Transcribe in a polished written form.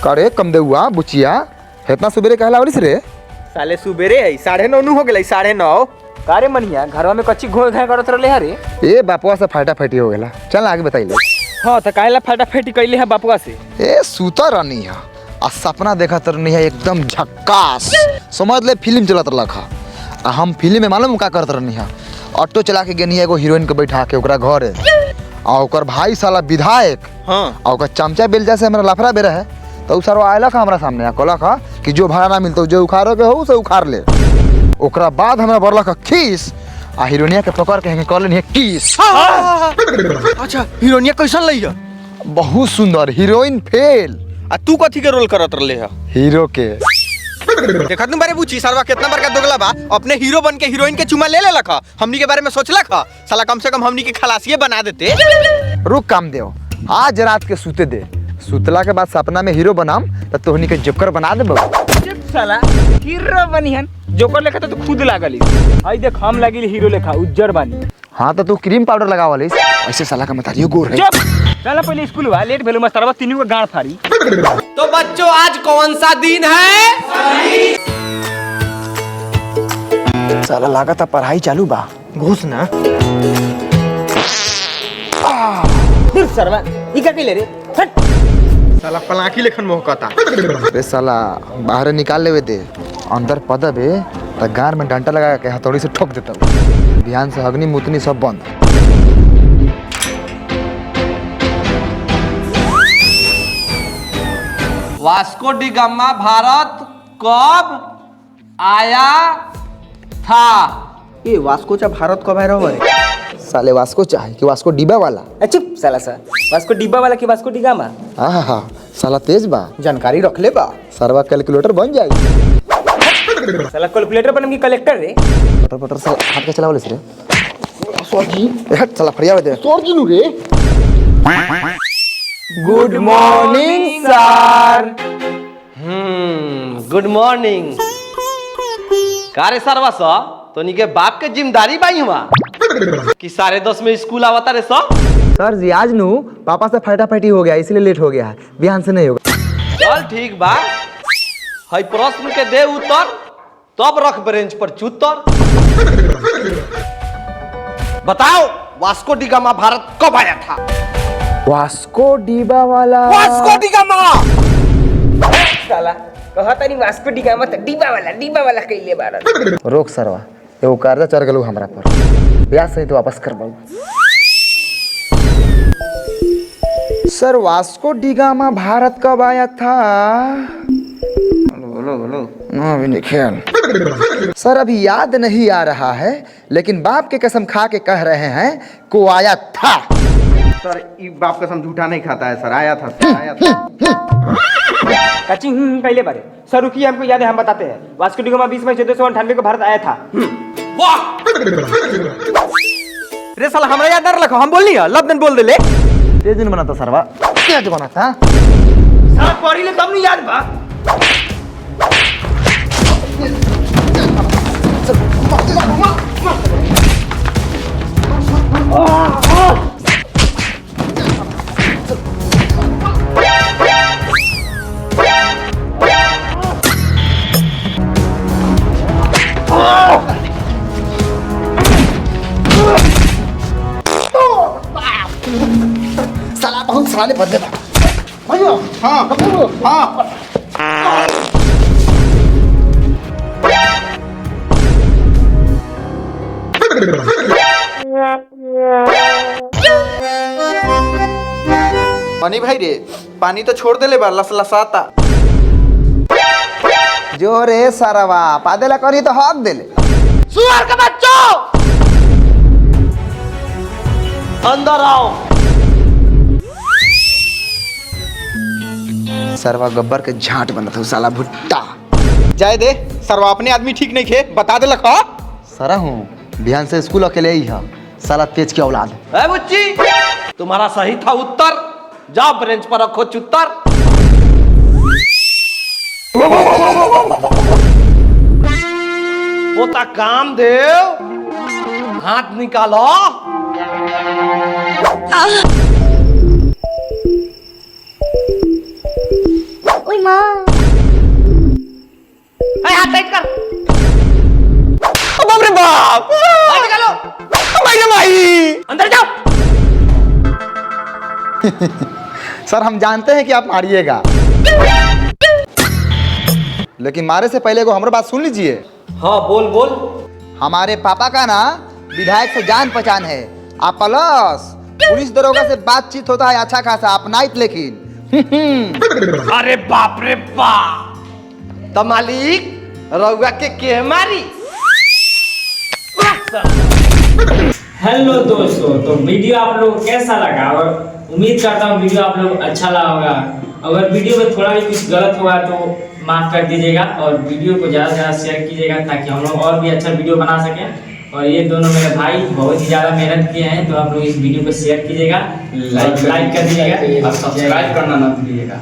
करे कम दे हुआ बुचिया इतना सुबेरे कहला वालिस रे। साले सुबेरे है 9:30 हो गए 9:30 कारे मनिया घरवा में कच्ची घोल घाय करत रहले हरे। ए बापुआ से फाटा फाटी हो गेला। चल आगे बताइले। हां त काहेला फाटा फाटी कइले है बापुआ से। ए सूता रहनी है आ सपना देखा तरनी है एकदम झक्कास। समझ ले फिल्म चलत रखा आ हम फिल्म में मालूम का करत रहनी है। ऑटो चला के गेनी एगो हीरोइन के बैठा के ओकरा घरे आ ओकर भाई साला विधायक हां आ ओकर चमचा बेल जैसे हमरा लफड़ा बेरे है तो सर आयला का हमरा सामने कहला का कि जो भाड़ा ना मिलतो जो उखाड़ो के हो से उखाड़ ले। ओकरा बाद हमरा बरला का खीस आ हीरोइनिया के पकड़ के कहले किस। अच्छा हीरोइनिया कैसन लई है? बहुत सुंदर हीरोइन फेल। आ तू कथी के रोल करत रहले है? हीरो के। देखत न बारे पूछी सरवा कितना बड़का दोगला बा अपने हीरो बन के हीरोइन के चुमा ले लखा। हमनी के बारे में सोचलक ह साला कम से कम हमनी के खलासिए बना देते। रुक काम देओ आज रात के सूते दे सुतला के बाद सपना में हीरो बनाम त तोहनी के जोकर बना दे चुप साला हीरो बनिहन जोकर लेखा तो खुद लागली। आई देख हम लागिल हीरो लेखा उज्जर बानी। हां तो तू क्रीम पाउडर लगावलिस ऐसे साला का मतारियो गोर है। चुप चला पहले स्कूल वा लेट भेलु मास्टरवा तीनों को गांड फाड़ी। तो बच्चों आज कौन सा दिन है? साला लागत पढ़ाई चालू बा। घुस ना फिर सरवा ई का कइले रे हट साला पलाकी लेखन मोहकता। रे साला बाहर निकाल लेवे दे अंदर पदबे त गार में डंटा लगा के हथौड़ी से ठोक देता। ध्यान से अग्नि मुतनी सब बंद। वास्को डी गामा भारत कब आया था? ये वास्को चा भारत कब आया रे? साले वास्को चाहे कि वास्को डिब्बा वाला। चुप साला सा वास्को डिब्बा वाला की वास्को डिगामा? हां साला तेज बा जानकारी रख ले बा। सरवा कैलकुलेटर बन जाई। साला कैलकुलेटर बनम की कलेक्टर रे। पटर पटर साला हाथ के चलावलिस रे। सॉरी ए हट साला फरिया दे। सॉरी नु रे। Good morning sir. Good morning. कारे सरवा सा तोनी के बाप के जिम्मेदारी बाई हुआ कि 10:30 में स्कूल आवता रे सा? सर जी आज नु पापा से फटाफटी हो गया इसलिए लेट हो गया है। बिहान से नहीं होगा। चल ठीक बा हई प्रश्न के दे उत्तर तब रख बेंच पर चुतर। बताओ वास्को डी गामा भारत कब आया था? वास्को डिब्बा वाला। वास्को डी गामा साला कहता नहीं वास्को डिगामा त डिब्बा वाला कइले बारन। रोक सरवा एगो कर्जा चढ़ गेलू हमरा पर ब्याज सहित वापस करबाऊ। सर वास्को डिगामा भारत कब आया था? बोलो अभी नहीं ख्याल। सर अभी याद नहीं आ रहा है लेकिन बाप के कसम खा के कह रहे हैं को आया था। सर ई बाप कसम झूठा नहीं खाता है सर। आया था कच्ची कइले बारे। सर रुकिए हमको याद है हम बताते हैं। वास्को डिगामा 20 मई 1498 को भारत आया था। वाह रे साला हमरा याद न रखो हम बोलनी है लबदन बोल देले। तेज दिन बना था सरवा तेज बना था। साला पढ़ी ले तब नहीं याद बा। साला बहुत साले बदले था भैया। हाँ मनी भाई रे पानी तो छोड़ देले बा लसलसाता। जो रे सरवा पादेला करी तो हक देले। सुअर के बच्चों अंदर आओ। सरवा गब्बर के झांट बना था साला भुट्टा। जाए दे सरवा अपने आदमी ठीक नहीं खे बता दे लखा। सरा हूँ बिहान से स्कूल अकेले ही है साला तेज की औलाद। है बुच्ची तुम्हारा सही था उत्तर। जाओ बेंच पर रखो चुत्तर। पोता काम देव हाथ निकालो। ओए सर हम जानते हैं कि आप मारिएगा, लेकिन मारे से पहले को हमारी बात सुन लीजिए। हाँ बोल बोल। हमारे पापा का ना विधायक से जान पहचान है। आप प्लस पुलिस दरोगा से बातचीत होता है अच्छा खासा, आप नाइट लेकिन अरे बाप रे बाप, तो मालिक रउआ के मारी? हेलो दोस्तों, तो वीडियो आप लोग को कैसा लगा और उम्मीद करता हूँ वीडियो आप लोग को अच्छा लगा होगा। अगर वीडियो में थोड़ा भी कुछ गलत हुआ तो माफ़ कर दीजिएगा और वीडियो को ज़्यादा से ज़्यादा शेयर कीजिएगा ताकि हम लोग और भी अच्छा वीडियो बना सकें। और ये दोनों मेरे भाई बहुत ही ज़्यादा मेहनत किए हैं, तो आप लोग इस वीडियो को शेयर कीजिएगा, लाइक कर दीजिएगा और सब्सक्राइब करना ना भूलिएगा।